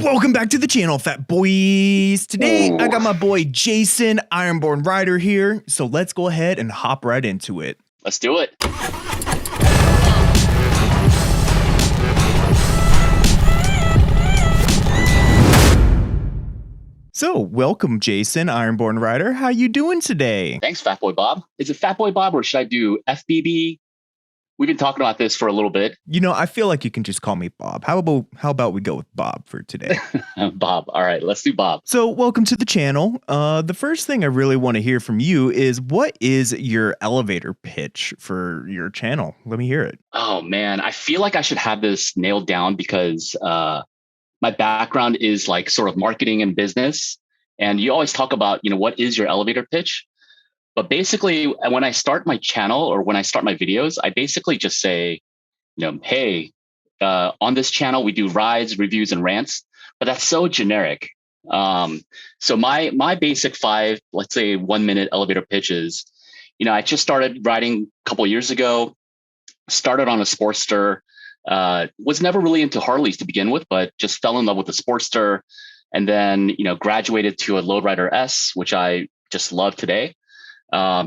Welcome back to the channel, fat boys. Today, I got my boy Jason, IronBorn Rider here. So let's go ahead and hop right into it. Let's do it. So welcome, Jason, IronBorn Rider. How you doing today? Thanks, Fat Boy Bob. Is it Fat Boy Bob or should I do FBB? We've been talking about this for a little bit. You know, I feel like you can just call me Bob. How about we go with Bob for today? Bob. All right, let's do Bob. So welcome to the channel. The first thing I really want to hear from you is what is your elevator pitch for your channel? Let me hear it. Oh, man. I feel like I should have this nailed down because my background is like sort of marketing and business. And you always talk about, what is your elevator pitch? But basically, when I start my channel or when I start my videos, I basically just say, hey, on this channel, we do rides, reviews, and rants. But that's so generic. So my basic 5, let's say 1 minute elevator pitches, I just started riding a couple of years ago, started on a Sportster, was never really into Harleys to begin with, but just fell in love with the Sportster. And then, graduated to a Lowrider S, which I just love today.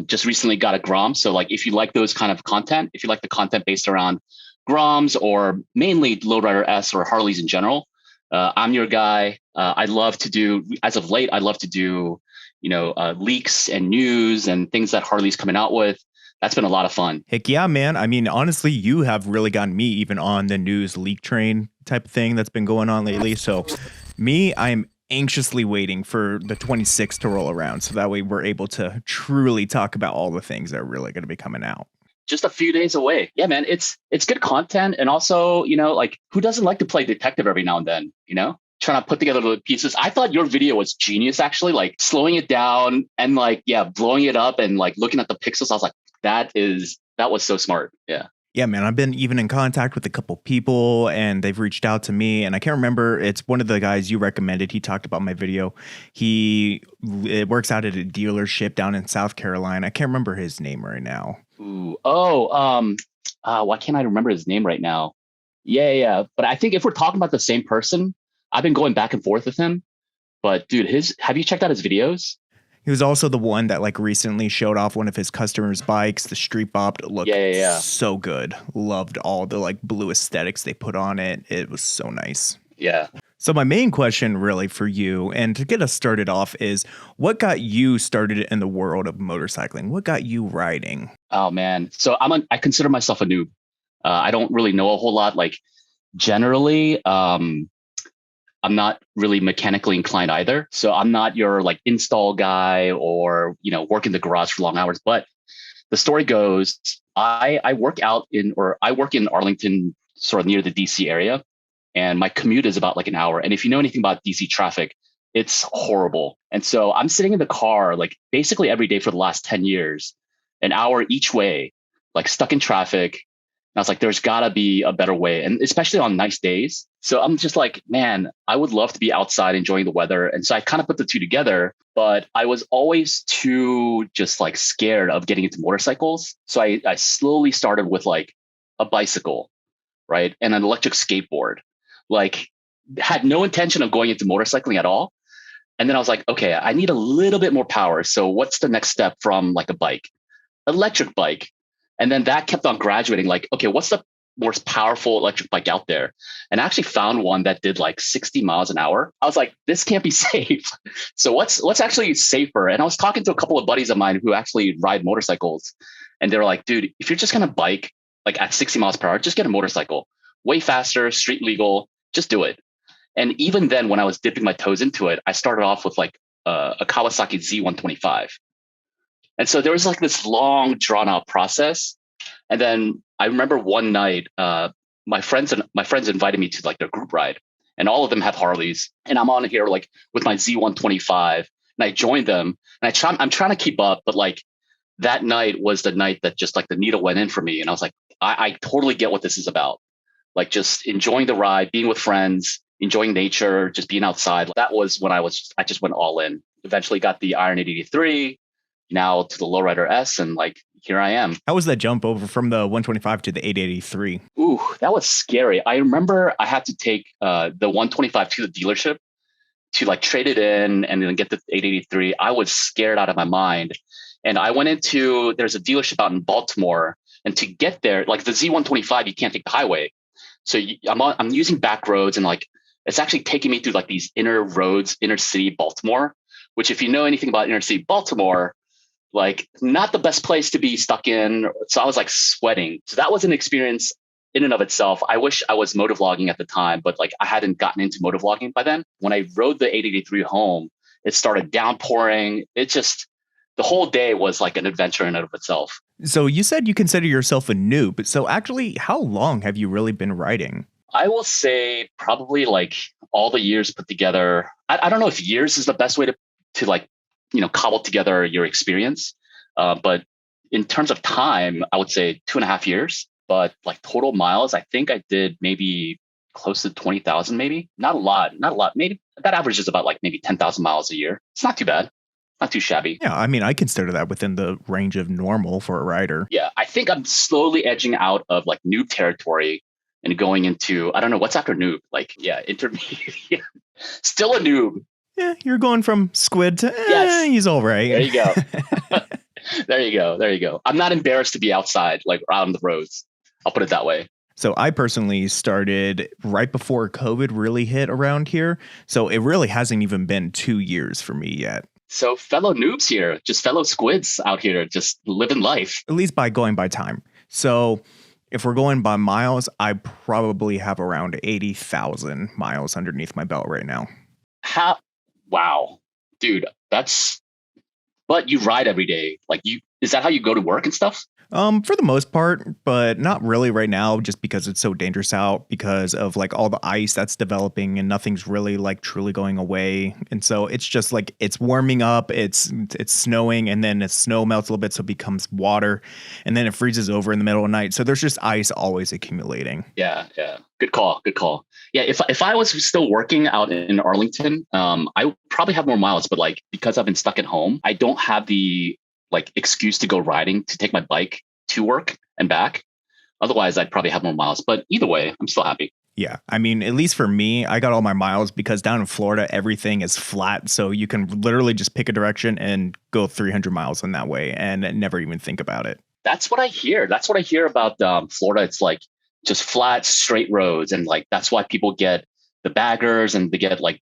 Just recently got a Grom. So like, if you like those kind of content, if you like the content based around Groms or mainly Lowrider S or Harleys in general, I'm your guy. I love to do, as of late, I love to do, leaks and news and things that Harley's coming out with. That's been a lot of fun. Heck yeah, man. I mean, honestly, you have really gotten me even on the news leak train type of thing that's been going on lately. So I'm anxiously waiting for the 26th to roll around. So that way we're able to truly talk about all the things that are really going to be coming out. Just a few days away. Yeah, man, it's good content. And also, like who doesn't like to play detective every now and then, trying to put together the pieces. I thought your video was genius, actually, like slowing it down and like, blowing it up and like looking at the pixels. I was like, that was so smart. Yeah. Yeah, man, I've been even in contact with a couple people and they've reached out to me, and I can't remember. It's one of the guys you recommended. He talked about my video. It works out at a dealership down in South Carolina. I can't remember his name right now. Ooh. Why can't I remember his name right now? Yeah. But I think if we're talking about the same person, I've been going back and forth with him. But dude, have you checked out his videos? He was also the one that like recently showed off one of his customers' bikes, the Street Bob. It looked so good. Loved all the like blue aesthetics they put on it. It was so nice. Yeah. So my main question really for you, and to get us started off, is what got you started in the world of motorcycling? What got you riding? Oh man. So I consider myself a noob. I don't really know a whole lot. Like generally, I'm not really mechanically inclined either. So I'm not your like install guy or, work in the garage for long hours. But the story goes, I work in Arlington, sort of near the DC area. And my commute is about like an hour. And if you know anything about DC traffic, it's horrible. And so I'm sitting in the car, like basically every day for the last 10 years, an hour each way, like stuck in traffic. I was like, there's gotta be a better way. And especially on nice days. So I'm just like, man, I would love to be outside enjoying the weather. And so I kind of put the two together, but I was always too just like scared of getting into motorcycles. So I slowly started with like a bicycle, right? And an electric skateboard, like had no intention of going into motorcycling at all. And then I was like, okay, I need a little bit more power. So what's the next step from like a bike? Electric bike. And then that kept on graduating, like, okay, what's the most powerful electric bike out there? And I actually found one that did like 60 miles an hour. I was like, this can't be safe. So what's actually safer? And I was talking to a couple of buddies of mine who actually ride motorcycles. And they were like, dude, if you're just going to bike like at 60 miles per hour, just get a motorcycle. Way faster, street legal, just do it. And even then, when I was dipping my toes into it, I started off with like a Kawasaki Z125. And so there was like this long drawn out process. And then I remember one night, my friends invited me to like their group ride, and all of them have Harleys. And I'm on here like with my Z125, and I joined them, and I'm trying to keep up. But like that night was the night that just like the needle went in for me. And I was like, I totally get what this is about. Like just enjoying the ride, being with friends, enjoying nature, just being outside. That was when I just went all in. Eventually got the Iron 883. now to the Lowrider S, and like here I am. How was that jump over from the 125 to the 883? Ooh, that was scary. I remember I had to take the 125 to the dealership to like trade it in and then get the 883. I was scared out of my mind. And I went into, there's a dealership out in Baltimore. And to get there, like the Z125, you can't take the highway. So I'm using back roads, and like it's actually taking me through like these inner roads, inner city Baltimore, which if you know anything about inner city Baltimore, like not the best place to be stuck in. So I was like sweating. So that was an experience in and of itself. I wish I was motovlogging at the time, but like I hadn't gotten into motovlogging by then. When I rode the 883 home, it started downpouring. It just, the whole day was like an adventure in and of itself. So you said you consider yourself a noob. So actually, how long have you really been riding? I will say probably like all the years put together. I don't know if years is the best way to like, cobble together your experience. But in terms of time, I would say 2.5 years. But like total miles, I think I did maybe close to 20,000, maybe. Not a lot. Maybe that average is about like maybe 10,000 miles a year. It's not too bad. Not too shabby. Yeah, I mean, I consider that within the range of normal for a rider. Yeah, I think I'm slowly edging out of like noob territory and going into, I don't know, what's after noob? Like, yeah, intermediate. Still a noob. Yeah, you're going from squid to, yes. He's all right. There you go. There you go. I'm not embarrassed to be outside, like out on the roads. I'll put it that way. So I personally started right before COVID really hit around here. So it really hasn't even been 2 years for me yet. So fellow noobs here, just fellow squids out here, just living life. At least by going by time. So if we're going by miles, I probably have around 80,000 miles underneath my belt right now. Wow, dude, but you ride every day. Like is that how you go to work and stuff? For the most part, but not really right now, just because it's so dangerous out because of like all the ice that's developing and nothing's really like truly going away. And so it's just like it's warming up, it's snowing, and then the snow melts a little bit, so it becomes water, and then it freezes over in the middle of the night. So there's just ice always accumulating. Yeah. Good call. Yeah, if I was still working out in Arlington, I would probably have more miles, but like because I've been stuck at home, I don't have the like excuse to go riding to take my bike to work and back. Otherwise, I'd probably have more miles. But either way, I'm still happy. Yeah. I mean, at least for me, I got all my miles because down in Florida, everything is flat. So you can literally just pick a direction and go 300 miles in that way and never even think about it. That's what I hear. That's what I hear about Florida. It's like just flat, straight roads. And like, that's why people get the baggers and they get like,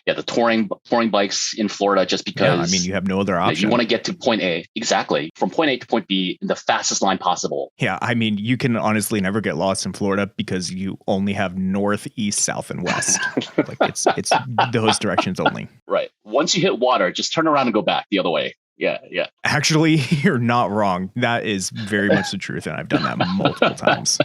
the touring bikes in Florida, just because. Yeah, I mean, you have no other option. You want to get to point A. Exactly. From point A to point B in the fastest line possible. Yeah, I mean, you can honestly never get lost in Florida because you only have north, east, south, and west. Like it's those directions only. Right. Once you hit water, just turn around and go back the other way. Yeah. Actually, you're not wrong. That is very much the truth, and I've done that multiple times.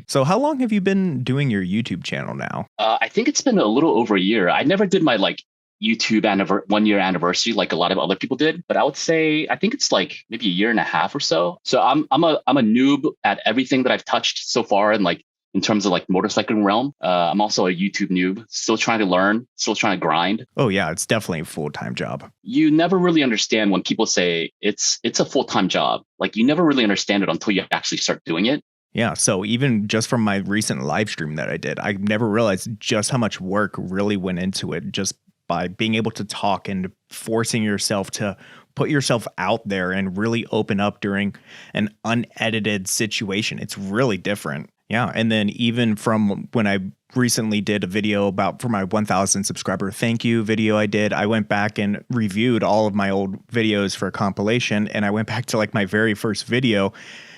So how long have you been doing your YouTube channel now? I think it's been a little over a year. I never did my like YouTube 1 year anniversary like a lot of other people did, but I would say I think it's like maybe 1.5 years or so. So I'm a noob at everything that I've touched so far, and like in terms of like motorcycling realm. I'm also a YouTube noob, still trying to learn, still trying to grind. Oh yeah, it's definitely a full-time job. You never really understand when people say it's a full-time job. Like you never really understand it until you actually start doing it. Yeah, so even just from my recent live stream that I did, I never realized just how much work really went into it just by being able to talk and forcing yourself to put yourself out there and really open up during an unedited situation. It's really different. Yeah, and then even from when I recently did a video for my 1,000 subscriber thank you video I went back and reviewed all of my old videos for a compilation, and I went back to like my very first video.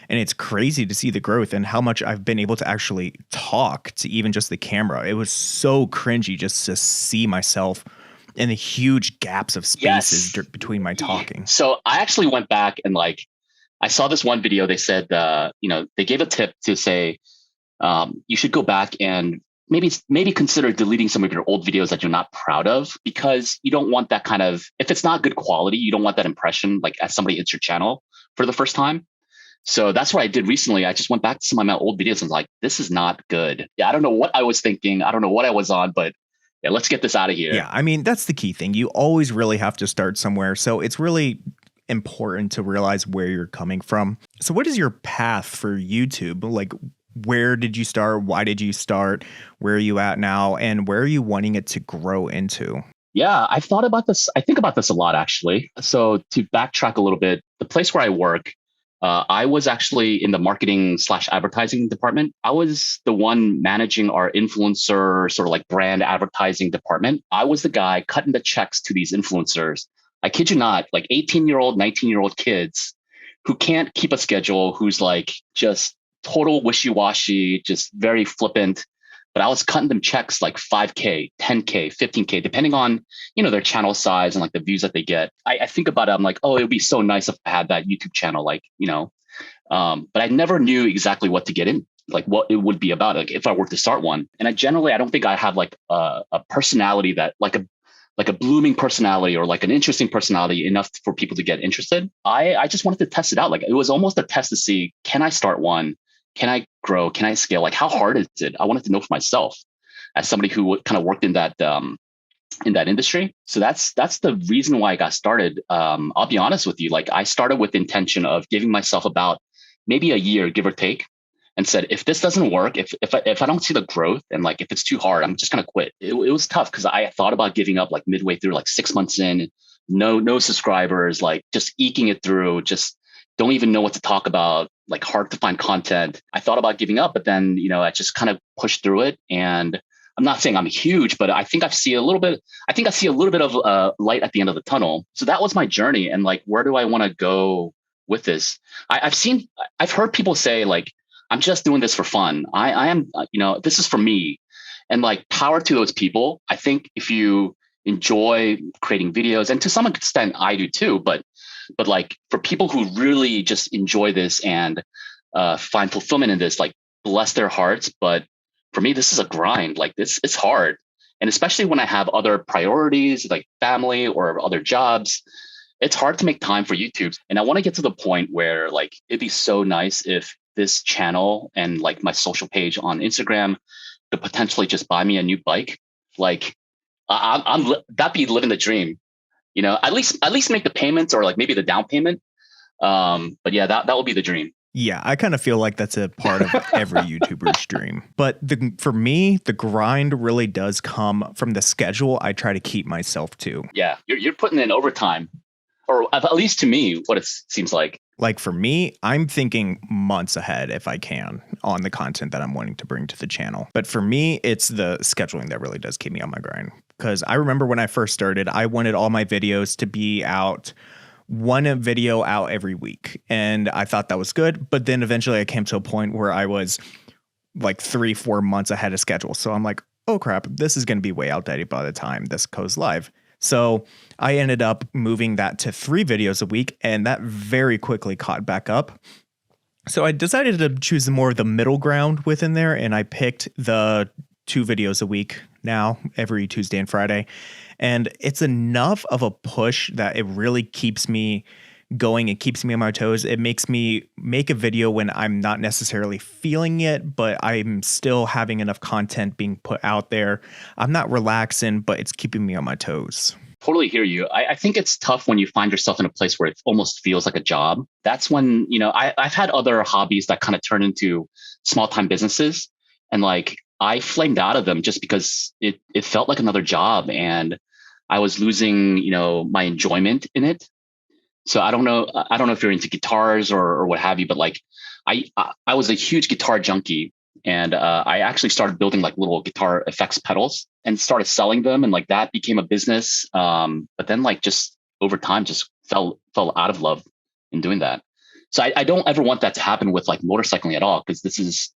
And it's crazy to see the growth and how much I've been able to actually talk to even just the camera. It was so cringy just to see myself in the huge gaps of spaces between my talking. So I actually went back and like, I saw this one video. They said, they gave a tip to say, you should go back and maybe consider deleting some of your old videos that you're not proud of, because you don't want that kind of, if it's not good quality, you don't want that impression like as somebody hits your channel for the first time. So that's what I did recently. I just went back to some of my old videos and was like, this is not good. Yeah, I don't know what I was thinking. I don't know what I was on, but yeah, let's get this out of here. Yeah, I mean, that's the key thing. You always really have to start somewhere. So it's really important to realize where you're coming from. So what is your path for YouTube? Like, where did you start? Why did you start? Where are you at now? And where are you wanting it to grow into? Yeah, I've thought about this. I think about this a lot, actually. So to backtrack a little bit, the place where I work, I was actually in the marketing/advertising department. I was the one managing our influencer sort of like brand advertising department. I was the guy cutting the checks to these influencers. I kid you not, like 18-year-old, 19-year-old kids who can't keep a schedule, who's like just total wishy-washy, just very flippant. But I was cutting them checks like 5K, 10K, 15K, depending on, their channel size and like the views that they get. I think about it, I'm like, oh, it would be so nice if I had that YouTube channel, but I never knew exactly what to get in, like what it would be about, like if I were to start one. And I don't think I have like a personality that like a blooming personality or like an interesting personality enough for people to get interested. I just wanted to test it out. Like it was almost a test to see, can I start one? Can I grow? Can I scale? Like, how hard is it? I wanted to know for myself as somebody who kind of worked in that industry. So that's the reason why I got started. I'll be honest with you. Like, I started with the intention of giving myself about maybe a year, give or take, and said, if this doesn't work, if I don't see the growth and like if it's too hard, I'm just gonna quit. It was tough because I thought about giving up like midway through, like 6 months in, no subscribers, like just eking it through, just don't even know what to talk about, like hard to find content. I thought about giving up, but then, I just kind of pushed through it. And I'm not saying I'm huge, but I think I see a little bit of light at the end of the tunnel. So that was my journey. And like, where do I want to go with this? I've heard people say like, I'm just doing this for fun. I am, this is for me. And like, power to those people. I think if you enjoy creating videos, and to some extent I do too, but like for people who really just enjoy this and find fulfillment in this, like bless their hearts. But for me, this is a grind. Like it's hard. And especially when I have other priorities like family or other jobs, it's hard to make time for YouTube. And I want to get to the point where like, it'd be so nice if this channel and like my social page on Instagram could potentially just buy me a new bike. Like that'd be living the dream. At least make the payments or like maybe the down payment. But yeah, that would be the dream. Yeah, I kind of feel like that's a part of every YouTuber's dream. But for me, the grind really does come from the schedule I try to keep myself to. Yeah, you're putting in overtime, or at least to me, what it seems like. Like for me, I'm thinking months ahead if I can on the content that I'm wanting to bring to the channel. But for me, it's the scheduling that really does keep me on my grind. Because I remember when I first started, I wanted all my videos to be out, one video out every week. And I thought that was good. But then eventually I came to a point where I was like 3-4 months ahead of schedule. So I'm like, oh crap, this is going to be way outdated by the time this goes live. So I ended up moving that to 3 videos a week, and that very quickly caught back up. So I decided to choose more of the middle ground within there, and I picked the 2 videos a week now, every Tuesday and Friday. And it's enough of a push that it really keeps me going. It keeps me on my toes. It makes me make a video when I'm not necessarily feeling it, but I'm still having enough content being put out there. I'm not relaxing, but it's keeping me on my toes. Totally hear you. I think it's tough when you find yourself in a place where it almost feels like a job. That's when, I've had other hobbies that kind of turn into small time businesses. And like, I flamed out of them just because it felt like another job and I was losing, my enjoyment in it. So I don't know if you're into guitars or what have you, but like I was a huge guitar junkie, and I actually started building like little guitar effects pedals and started selling them, and like that became a business. But then like just over time, just fell out of love in doing that. So I don't ever want that to happen with like motorcycling at all, because this is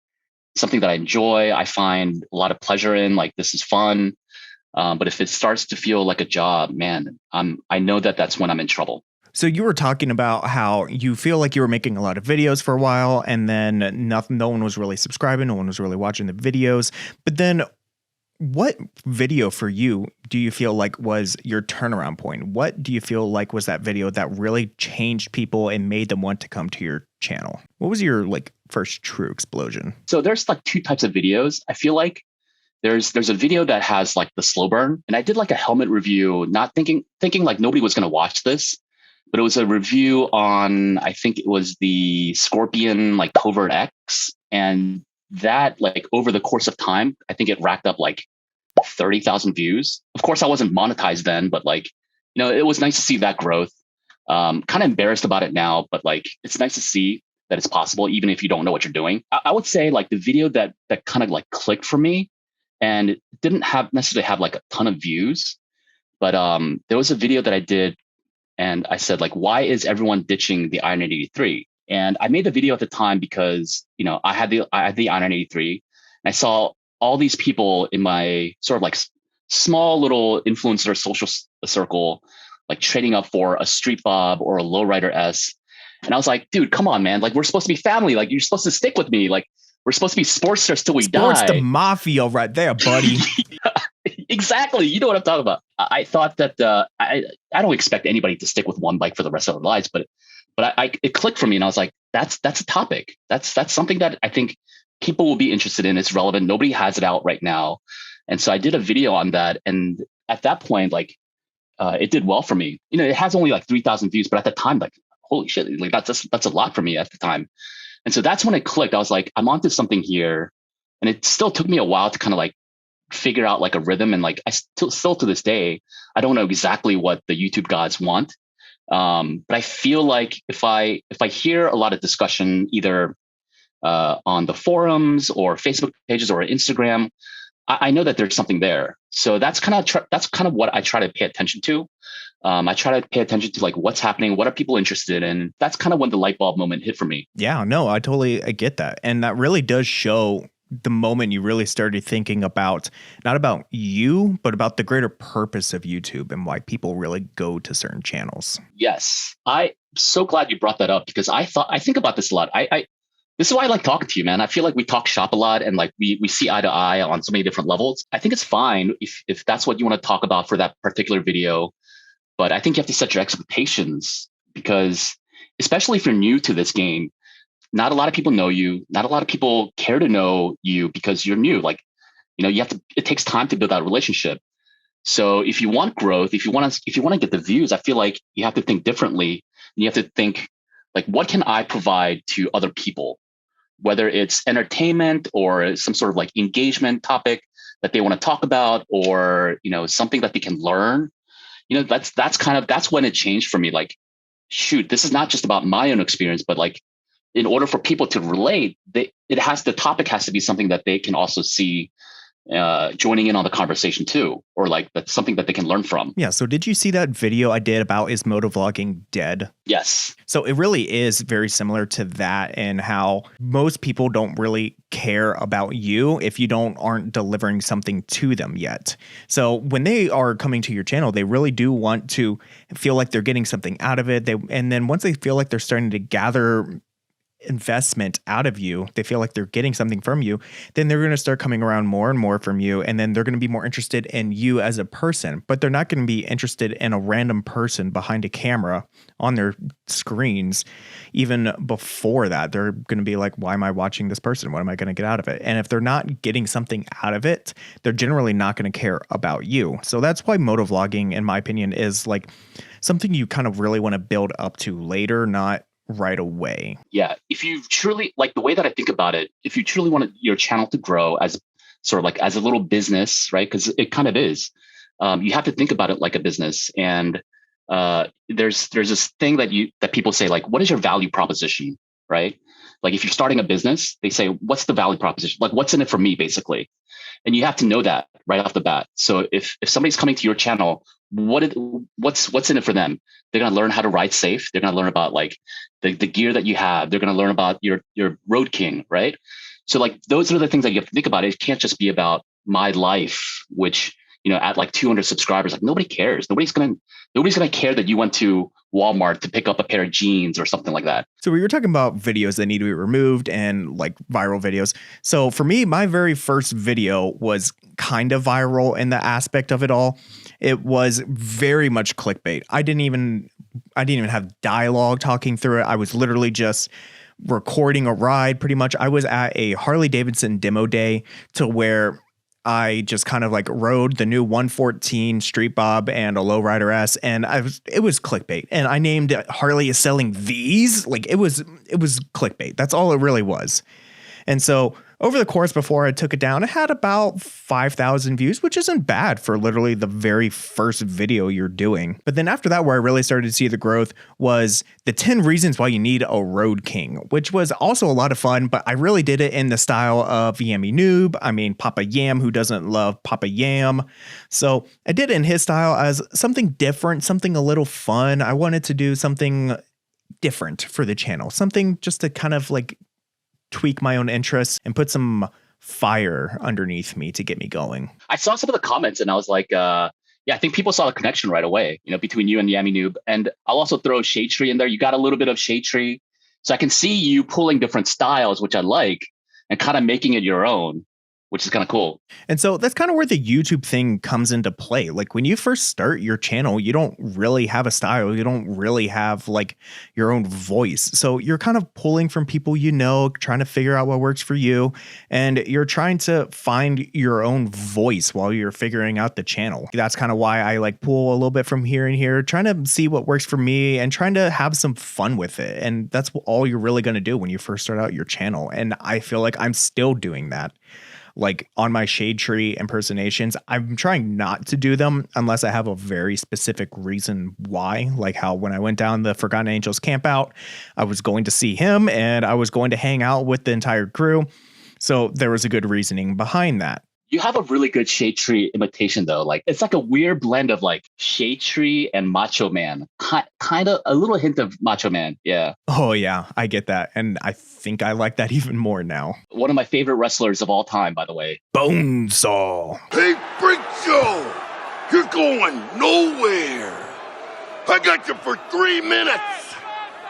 something that I enjoy. I find a lot of pleasure in. Like this is fun. But if it starts to feel like a job, man, I know that's when I'm in trouble. So you were talking about how you feel like you were making a lot of videos for a while, and then no one was really subscribing, no one was really watching the videos. But then what video for you do you feel like was your turnaround point? What do you feel like was that video that really changed people and made them want to come to your channel? What was your like first true explosion? So there's like 2 types of videos. I feel like there's a video that has like the slow burn, and I did like a helmet review, not thinking like nobody was going to watch this, but it was a review on, I think it was the Scorpion like Covert X, and that like over the course of time, I think it racked up like 30,000 views. Of course, I wasn't monetized then, but like, it was nice to see that growth. Kind of embarrassed about it now, but like, it's nice to see that it's possible, even if you don't know what you're doing. I would say like the video that kind of like clicked for me, and it didn't necessarily have like a ton of views, but there was a video that I did, and I said like, why is everyone ditching the Iron 83? And I made the video at the time because I had the Iron 83, and I saw all these people in my sort of like small little influencer social circle, like trading up for a Street Bob or a Lowrider S. And I was like, dude, come on, man. Like, we're supposed to be family. Like, you're supposed to stick with me. Like, we're supposed to be sportsters till we Sports die. the mafia right there, buddy. Exactly. You know what I'm talking about. I thought that I don't expect anybody to stick with one bike for the rest of their lives, but it clicked for me, and I was like, that's a topic. That's something that I think people will be interested in. It's relevant. Nobody has it out right now. And so I did a video on that. And at that point, like, it did well for me. It has only like 3,000 views, but at the time, like, holy shit, like that's a lot for me at the time. And so that's when it clicked. I was like, I'm onto something here. And it still took me a while to kind of like figure out like a rhythm. And like, I still to this day, I don't know exactly what the YouTube gods want. But I feel like if I hear a lot of discussion, either on the forums or Facebook pages or Instagram, I know that there's something there. So that's kind of what I try to pay attention to. I try to pay attention to like what's happening, what are people interested in. That's kind of when the light bulb moment hit for me. Yeah, no, I get that. And that really does show the moment you really started thinking about, not about you, but about the greater purpose of YouTube and why people really go to certain channels. Yes. I'm so glad you brought that up, because I think about this a lot. This is why I like talking to you, man. I feel like we talk shop a lot, and like we see eye to eye on so many different levels. I think it's fine if that's what you want to talk about for that particular video. But I think you have to set your expectations, because especially if you're new to this game, not a lot of people know you. Not a lot of people care to know you because you're new. Like, it takes time to build that relationship. So if you want growth, if you want to get the views, I feel like you have to think differently. And you have to think like, what can I provide to other people? Whether it's entertainment or some sort of like engagement topic that they want to talk about, or, something that they can learn. That's when it changed for me. Like, shoot, this is not just about my own experience, but like, in order for people to relate, the topic has to be something that they can also see joining in on the conversation too, or like that's something that they can learn from. Yeah. So did you see that video I did about is motovlogging dead? Yes. So it really is very similar to that, and how most people don't really care about you if you aren't delivering something to them yet. So when they are coming to your channel, they really do want to feel like they're getting something out of it. And then once they feel like they're starting to gather investment out of you, they feel like they're getting something from you, then they're going to start coming around more and more from you, and then they're going to be more interested in you as a person. But they're not going to be interested in a random person behind a camera on their screens. Even before that, they're going to be like, why am I watching this person? What am I going to get out of it? And if they're not getting something out of it, they're generally not going to care about you. So that's why motovlogging, in my opinion, is like something you kind of really want to build up to later, not right away. Yeah. If you truly, like, the way that I think about it, if you truly want your channel to grow as sort of like as a little business, right? Because it kind of is, you have to think about it like a business. And there's this thing that people say, like, what is your value proposition, right? Like, if you're starting a business, they say, what's the value proposition? Like, what's in it for me, basically? And you have to know that right off the bat. So if somebody's coming to your channel, what's in it for them? They're going to learn how to ride safe. They're going to learn about like the gear that you have. They're going to learn about your Road King, right? So like, those are the things that you have to think about. It can't just be about my life, which, at like 200 subscribers, like, nobody cares. Nobody's going to care that you went to Walmart to pick up a pair of jeans or something like that. So we were talking about videos that need to be removed and like viral videos. So for me, my very first video was kind of viral in the aspect of it all. It was very much clickbait. I didn't even have dialogue talking through it. I was literally just recording a ride pretty much. I was at a Harley-Davidson demo day to where I just kind of like rode the new 114 Street Bob and a Lowrider S, and it was clickbait. And I named Harley is selling these. Like it was clickbait. That's all it really was. And so over the course before I took it down, it had about 5,000 views, which isn't bad for literally the very first video you're doing. But then after that, where I really started to see the growth was the 10 reasons why you need a Road King, which was also a lot of fun, but I really did it in the style of Yammy Noob. I mean, Papa Yam, who doesn't love Papa Yam? So I did it in his style as something different, something a little fun. I wanted to do something different for the channel, something just to kind of like tweak my own interests and put some fire underneath me to get me going. I saw some of the comments and I was like, yeah, I think people saw the connection right away, between you and Yammy Noob. And I'll also throw Shade Tree in there. You got a little bit of Shade Tree. So I can see you pulling different styles, which I like, and kind of making it your own, which is kind of cool. And so that's kind of where the YouTube thing comes into play. Like when you first start your channel, you don't really have a style. You don't really have like your own voice. So you're kind of pulling from people, trying to figure out what works for you. And you're trying to find your own voice while you're figuring out the channel. That's kind of why I like pull a little bit from here and here, trying to see what works for me and trying to have some fun with it. And that's all you're really going to do when you first start out your channel. And I feel like I'm still doing that. Like on my Shade Tree impersonations, I'm trying not to do them unless I have a very specific reason why. Like how when I went down the Forgotten Angels camp out, I was going to see him and I was going to hang out with the entire crew. So there was a good reasoning behind that. You have a really good Shade Tree imitation, though. Like it's like a weird blend of like Shade Tree and Macho Man. Kind of a little hint of Macho Man. Yeah. Oh, yeah, I get that. And I think I like that even more now. One of my favorite wrestlers of all time, by the way. Bonesaw. Hey, Freak Show! You're going nowhere! I got you for 3 minutes!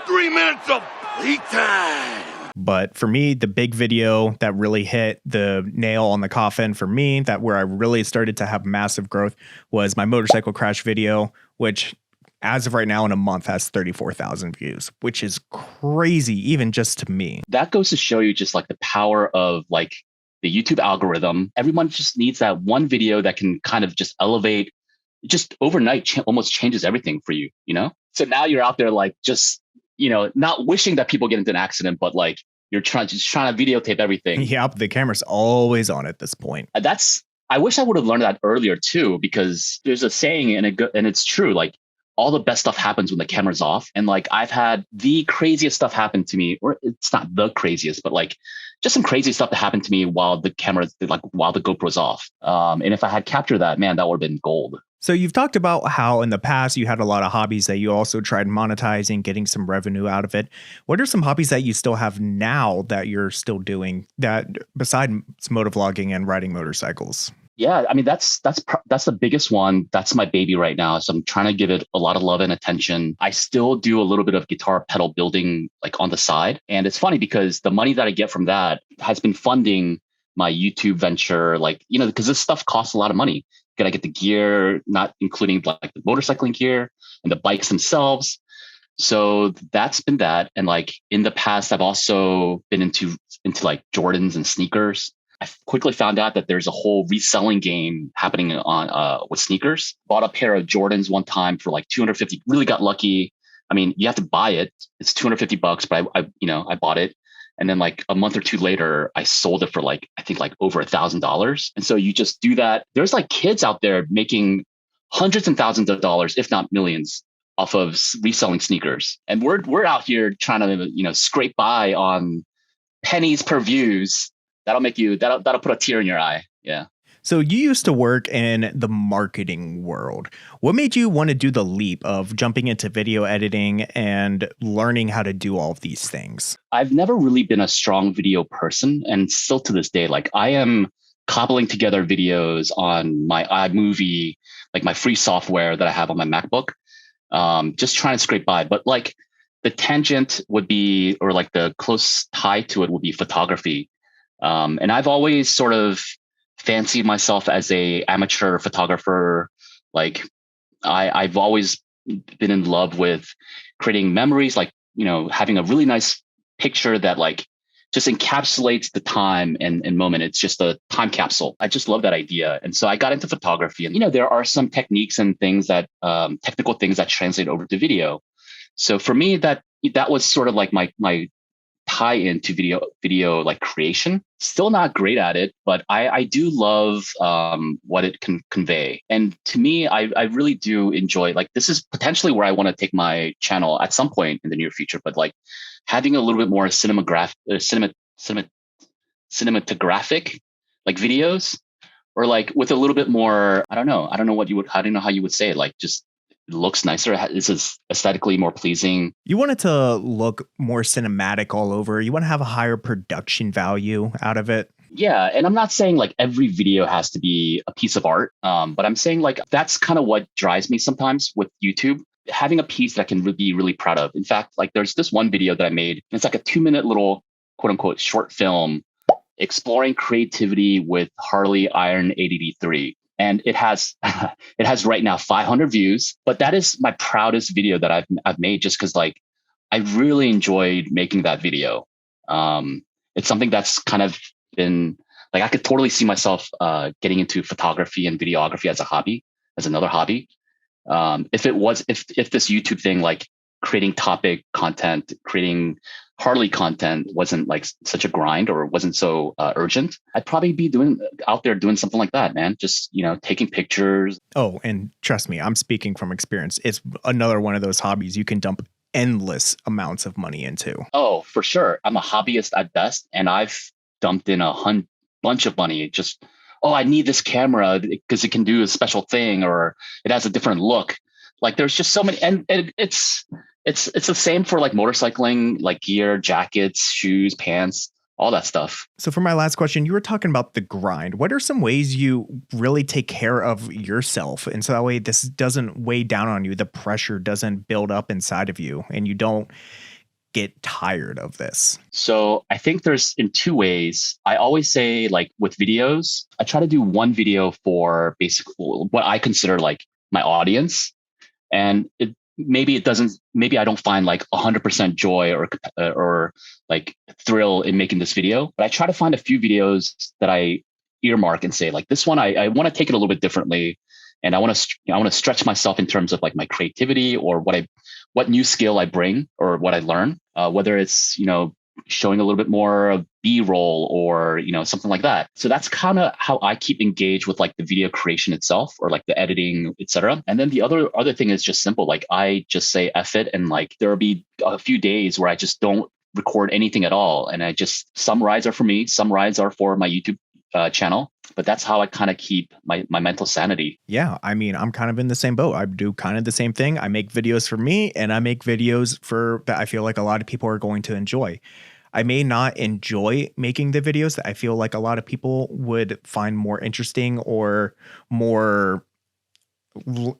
3 minutes of playtime! But for me, the big video that really hit the nail on the coffin for me, that where I really started to have massive growth, was my motorcycle crash video, which as of right now in a month has 34,000 views, which is crazy, even just to me. That goes to show you just like the power of like the YouTube algorithm. Everyone just needs that one video that can kind of just elevate, just overnight almost changes everything for you, So now you're out there like just not wishing that people get into an accident, but like you're trying to videotape everything. Yep, the camera's always on at this point. I wish I would have learned that earlier too, because there's a saying and it's true. Like all the best stuff happens when the camera's off. And like I've had the craziest stuff happen to me, or it's not the craziest, but like just some crazy stuff that happened to me while the GoPro's off. And if I had captured that, man, that would have been gold. So you've talked about how in the past you had a lot of hobbies that you also tried monetizing, getting some revenue out of it. What are some hobbies that you still have now that you're still doing that besides motovlogging and riding motorcycles? Yeah, I mean, that's the biggest one. That's my baby right now. So I'm trying to give it a lot of love and attention. I still do a little bit of guitar pedal building like on the side. And it's funny because the money that I get from that has been funding my YouTube venture, because this stuff costs a lot of money. Gotta get the gear, not including like the motorcycling gear and the bikes themselves. So that's been that. And like in the past, I've also been into like Jordans and sneakers. I quickly found out that there's a whole reselling game happening on with sneakers. Bought a pair of Jordans one time for like 250. Really got lucky. I mean, you have to buy it. It's $250, but I bought it. And then like a month or two later, I sold it for like, I think like over $1,000. And so you just do that. There's like kids out there making hundreds and thousands of dollars, if not millions, off of reselling sneakers. And we're out here trying to, scrape by on pennies per views. That'll put a tear in your eye. Yeah. So you used to work in the marketing world. What made you want to do the leap of jumping into video editing and learning how to do all of these things? I've never really been a strong video person, and still to this day, like I am cobbling together videos on my iMovie, like my free software that I have on my MacBook, just trying to scrape by. But like the tangent would be, or like the close tie to it would be photography. And I've always sort of fancied myself as a amateur photographer. Like I've always been in love with creating memories, like, having a really nice picture that like just encapsulates the time and moment. It's just a time capsule. I just love that idea. And so I got into photography, and, there are some techniques and things that, technical things that translate over to video. So for me, that was sort of like my tie into video like creation. Still not great at it, but I do love what it can convey. And to me, I really do enjoy, like, this is potentially where I want to take my channel at some point in the near future, but like having a little bit more cinematographic like videos, or like with a little bit more, I don't know how you would say it, like just it looks nicer. This is aesthetically more pleasing. You want it to look more cinematic all over. You want to have a higher production value out of it. Yeah. And I'm not saying like every video has to be a piece of art, but I'm saying like that's kind of what drives me sometimes with YouTube. Having a piece that I can be really proud of. In fact, like there's this one video that I made. It's like a 2-minute little quote unquote short film exploring creativity with Harley Iron 883. And it has right now 500 views, but that is my proudest video that I've made, just because like I really enjoyed making that video. It's something that's kind of been like, I could totally see myself getting into photography and videography as a hobby, as another hobby. If this YouTube thing, like creating topic content, creating Harley content wasn't like such a grind, or wasn't so urgent, I'd probably be out there doing something like that, man. Just, taking pictures. Oh, and trust me, I'm speaking from experience. It's another one of those hobbies you can dump endless amounts of money into. Oh, for sure. I'm a hobbyist at best, and I've dumped in a bunch of money. Just, I need this camera because it can do a special thing, or it has a different look. Like there's just so many, and it's the same for like motorcycling, like gear, jackets, shoes, pants, all that stuff. So for my last question, you were talking about the grind. What are some ways you really take care of yourself? And so that way this doesn't weigh down on you. The pressure doesn't build up inside of you and you don't get tired of this. So I think there's in 2 ways. I always say, like with videos, I try to do one video for basically what I consider like my audience. And maybe I don't find like 100% joy or like thrill in making this video, but I try to find a few videos that I earmark and say like, this one, I want to take it a little bit differently. And I want to stretch myself in terms of like my creativity, or what new skill I bring, or what I learn, whether it's, showing a little bit more of B-roll or, something like that. So that's kind of how I keep engaged with like the video creation itself, or like the editing, etc. And then the other thing is just simple. Like I just say F it, and like there'll be a few days where I just don't record anything at all. And some rides are for me, some rides are for my YouTube channel, but that's how I kind of keep my mental sanity. Yeah. I mean, I'm kind of in the same boat. I do kind of the same thing. I make videos for me, and I make videos that I feel like a lot of people are going to enjoy. I may not enjoy making the videos that I feel like a lot of people would find more interesting, or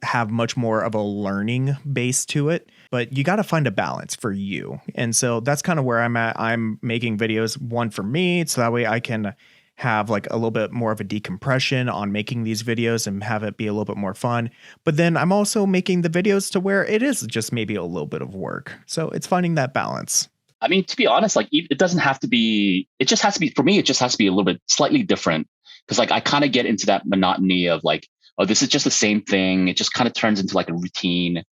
have much more of a learning base to it, but you got to find a balance for you. And so that's kind of where I'm at. I'm making videos, one for me, so that way I can have like a little bit more of a decompression on making these videos and have it be a little bit more fun. But then I'm also making the videos to where it is just maybe a little bit of work. So it's finding that balance. I mean, to be honest, like it doesn't have to be, it just has to be, for me, it just has to be a little bit slightly different. Cause like I kind of get into that monotony of like, oh, this is just the same thing. It just kind of turns into like a routine.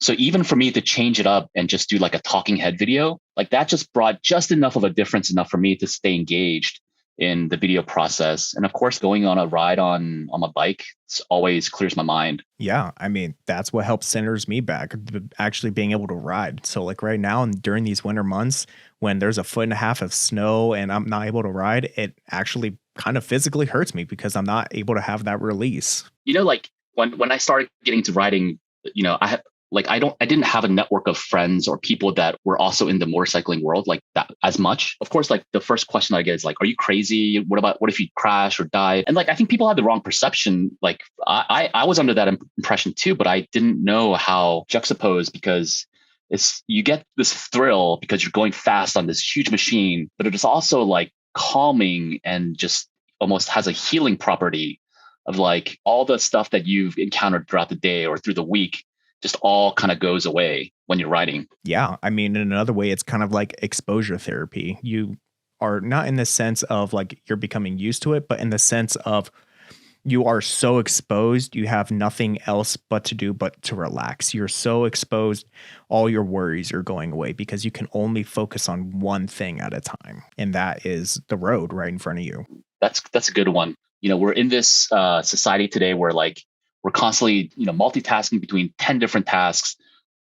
So even for me to change it up and just do like a talking head video, like that just brought just enough of a difference, enough for me to stay engaged in the video process. And of course, going on a ride on my bike, it's always clears my mind. Yeah. I mean, that's what helps centers me back, actually being able to ride. So like right now, and during these winter months, when there's 1.5 feet of snow and I'm not able to ride, it actually kind of physically hurts me because I'm not able to have that release. Like when I started getting to riding, I didn't have a network of friends or people that were also in the motorcycling world like that as much. Of course, like the first question I get is like, are you crazy? What if you crash or die? And like, I think people have the wrong perception. Like I was under that impression too, but I didn't know how juxtaposed, because you get this thrill because you're going fast on this huge machine, but it is also like calming and just almost has a healing property of like all the stuff that you've encountered throughout the day or through the week just all kind of goes away when you're riding. Yeah. I mean, in another way, it's kind of like exposure therapy. You are not in the sense of like you're becoming used to it, but in the sense of you are so exposed, you have nothing else but to do but to relax. You're so exposed, all your worries are going away because you can only focus on one thing at a time. And that is the road right in front of you. That's a good one. You know, we're in this society today where like we're constantly, you know, multitasking between 10 different tasks,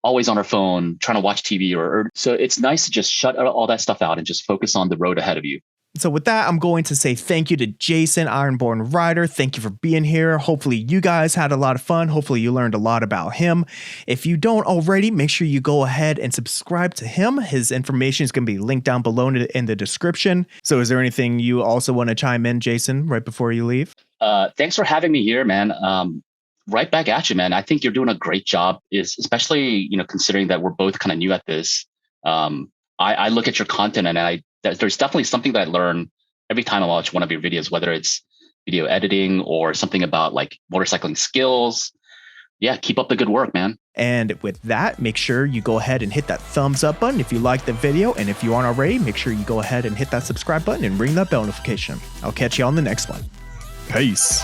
always on our phone, trying to watch TV or so it's nice to just shut all that stuff out and just focus on the road ahead of you. So with that, I'm going to say thank you to Jason, IronBorn Rider. Thank you for being here. Hopefully you guys had a lot of fun. Hopefully you learned a lot about him. If you don't already, make sure you go ahead and subscribe to him. His information is going to be linked down below in the description. So is there anything you also want to chime in, Jason, right before you leave? Thanks for having me here, man. Right back at you, man. I think you're doing a great job, especially, you know, considering that we're both kind of new at this. I look at your content and there's definitely something that I learn every time I watch one of your videos, whether it's video editing or something about like motorcycling skills. Yeah, keep up the good work, man. And with that, make sure you go ahead and hit that thumbs up button if you liked the video. And if you aren't already, make sure you go ahead and hit that subscribe button and ring that bell notification. I'll catch you on the next one. Peace.